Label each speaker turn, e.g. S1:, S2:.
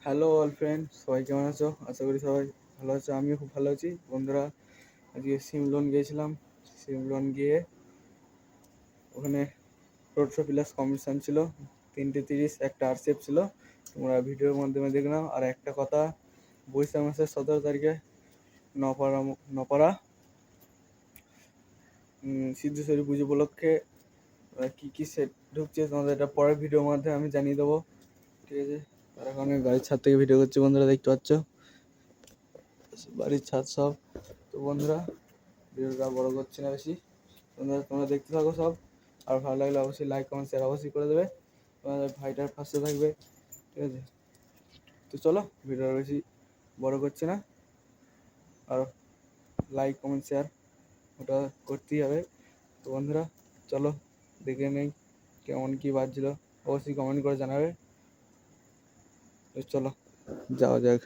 S1: Hello all friend, সবাই কেমন আছো? আশা করি সবাই ভালো আছো। আমিও খুব ভালো আছি। বন্ধুরা, আজকে সিমলন গিয়েছিলাম। সিমলন গিয়ে ওখানে রোড শো প্লাস কম্পিটিশান ছিল। 3:30 একটা আরসিএফ ছিল, তোমরা ভিডিওর মাধ্যমে দেখে নাও। আর একটা কথা, বৈশাখ মাসের 17 তারিখে নপাড়া সিদ্ধেশ্বরী পুজো উপলক্ষে কী কী সেট ঢুকছে তোমাদের এটা পরের ভিডিওর মাধ্যমে আমি জানিয়ে দেবো, ঠিক আছে? তার কারণে গাড়ির ছাদ থেকে ভিডিও করছি, বন্ধুরা দেখতে পাচ্ছ বাড়ির ছাদ সব। তো বন্ধুরা, ভিডিওটা বড় করছি না বেশি, তোমরা দেখতে থাকো সব। আর ভালো লাগলে অবশ্যই লাইক কমেন্ট শেয়ার অবশ্যই করে দেবে, তোমাদের ভাইটার পাশে থাকবে, ঠিক আছে? তো চলো, ভিডিওটা বেশি বড় করছি না, আর লাইক কমেন্ট শেয়ার ওটা করতেই হবে। তো বন্ধুরা চলো দেখে নেই কেমন কী বাজছিল, অবশ্যই কমেন্ট করে জানাবে। তো চলো যাওয়া যাক।